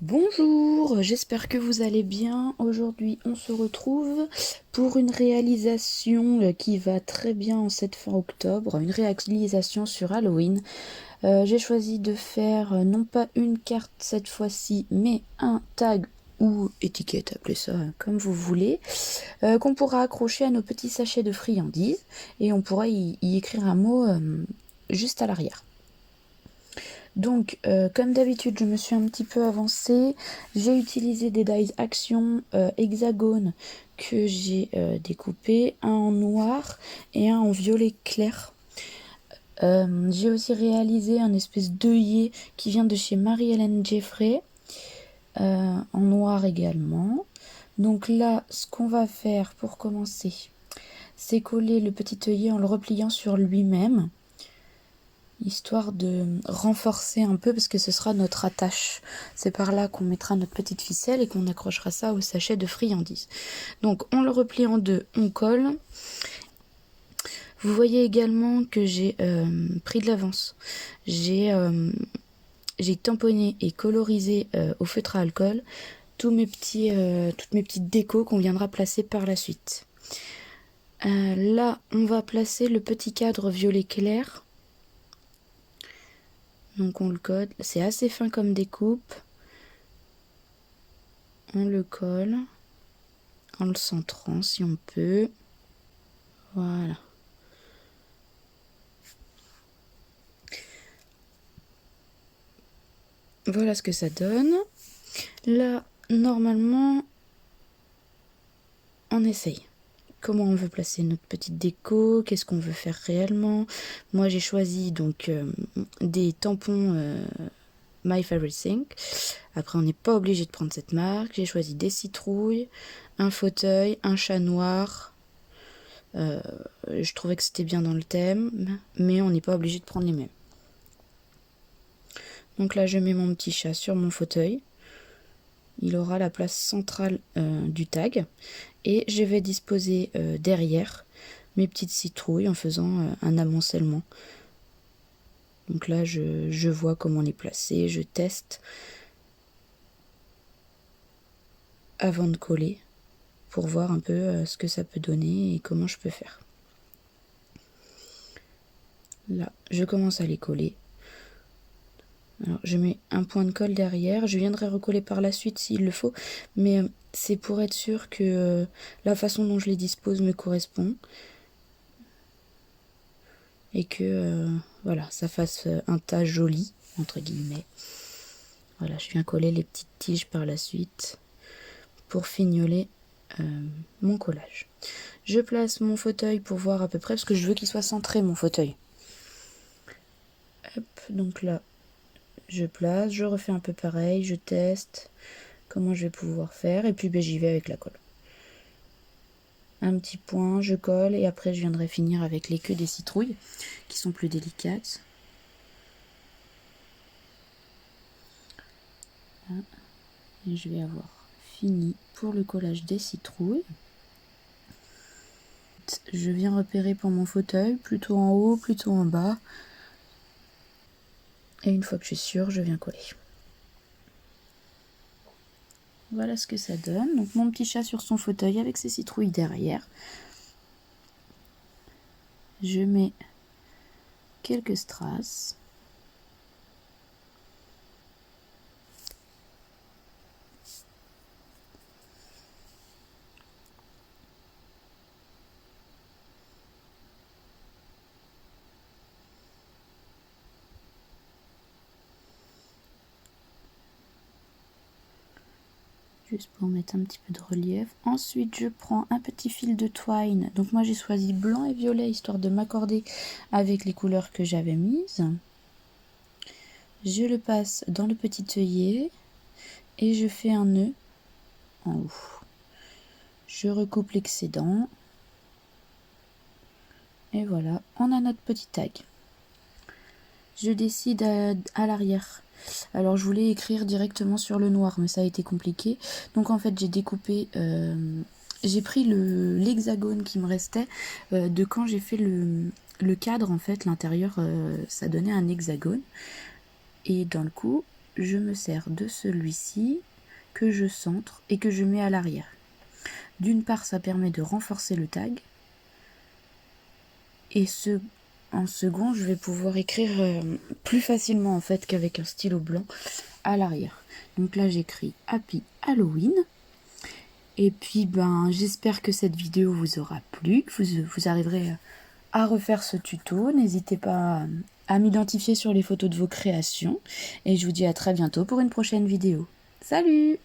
Bonjour, j'espère que vous allez bien. Aujourd'hui, on se retrouve pour une réalisation qui va très bien en cette fin octobre, une réalisation sur Halloween. J'ai choisi de faire non pas une carte cette fois-ci, mais un tag ou étiquette, appelez ça comme vous voulez, qu'on pourra accrocher à nos petits sachets de friandises et on pourra y écrire un mot juste à l'arrière. Donc, comme d'habitude, je me suis un petit peu avancée. J'ai utilisé des dies action hexagones que j'ai découpés, un en noir et un en violet clair. J'ai aussi réalisé un espèce d'œillet qui vient de chez Marie-Hélène Jeffrey, en noir également. Donc là, ce qu'on va faire pour commencer, c'est coller le petit œillet en le repliant sur lui-même, histoire de renforcer un peu parce que ce sera notre attache. C'est par là qu'on mettra notre petite ficelle et qu'on accrochera ça au sachet de friandises. Donc on le replie en deux, on colle. Vous voyez également que j'ai pris de l'avance. J'ai tamponné et colorisé au feutre à alcool toutes mes petites décos qu'on viendra placer par la suite. Là, on va placer le petit cadre violet clair. Donc on le colle, c'est assez fin comme découpe. On le colle en le centrant si on peut. Voilà. Voilà ce que ça donne. Là, normalement, on essaye. Comment on veut placer notre petite déco, qu'est-ce qu'on veut faire réellement. Moi, j'ai choisi donc des tampons My Favorite Thing. Après, on n'est pas obligé de prendre cette marque. J'ai choisi des citrouilles, un fauteuil, un chat noir. Je trouvais que c'était bien dans le thème, mais on n'est pas obligé de prendre les mêmes. Donc là, je mets mon petit chat sur mon fauteuil. Il aura la place centrale du tag. Et je vais disposer derrière mes petites citrouilles en faisant un amoncellement. Donc là, je vois comment les placer, je teste avant de coller pour voir un peu ce que ça peut donner et comment je peux faire. Là, je commence à les coller. Alors, je mets un point de colle derrière. Je viendrai recoller par la suite s'il le faut. Mais c'est pour être sûr que la façon dont je les dispose me correspond. Et que voilà, ça fasse un tas joli, entre guillemets. Voilà, je viens coller les petites tiges par la suite pour fignoler mon collage. Je place mon fauteuil pour voir à peu près, parce que je veux qu'il soit centré, mon fauteuil. Hop, donc là, je place, je refais un peu pareil, je teste comment je vais pouvoir faire, et puis j'y vais avec la colle. Un petit point, je colle, et après je viendrai finir avec les queues des citrouilles, qui sont plus délicates. Là, et je vais avoir fini pour le collage des citrouilles. Je viens repérer pour mon fauteuil, plutôt en haut, plutôt en bas. Et une fois que je suis sûre, je viens coller. Voilà ce que ça donne. Donc mon petit chat sur son fauteuil avec ses citrouilles derrière. Je mets quelques strass. Juste pour mettre un petit peu de relief. Ensuite, je prends un petit fil de twine. Donc moi, j'ai choisi blanc et violet, histoire de m'accorder avec les couleurs que j'avais mises. Je le passe dans le petit œillet et je fais un nœud en haut. Je recoupe l'excédent. Et voilà, on a notre petit tag. Je décide à l'arrière. Alors je voulais écrire directement sur le noir, mais ça a été compliqué. Donc en fait j'ai découpé, j'ai pris l'hexagone qui me restait de quand j'ai fait le cadre. En fait l'intérieur ça donnait un hexagone. Et dans le coup je me sers de celui-ci que je centre et que je mets à l'arrière. D'une part, ça permet de renforcer le tag. Et en second, je vais pouvoir écrire plus facilement en fait qu'avec un stylo blanc à l'arrière. Donc là, j'écris Happy Halloween. Et puis, j'espère que cette vidéo vous aura plu, que vous arriverez à refaire ce tuto. N'hésitez pas à m'identifier sur les photos de vos créations. Et je vous dis à très bientôt pour une prochaine vidéo. Salut!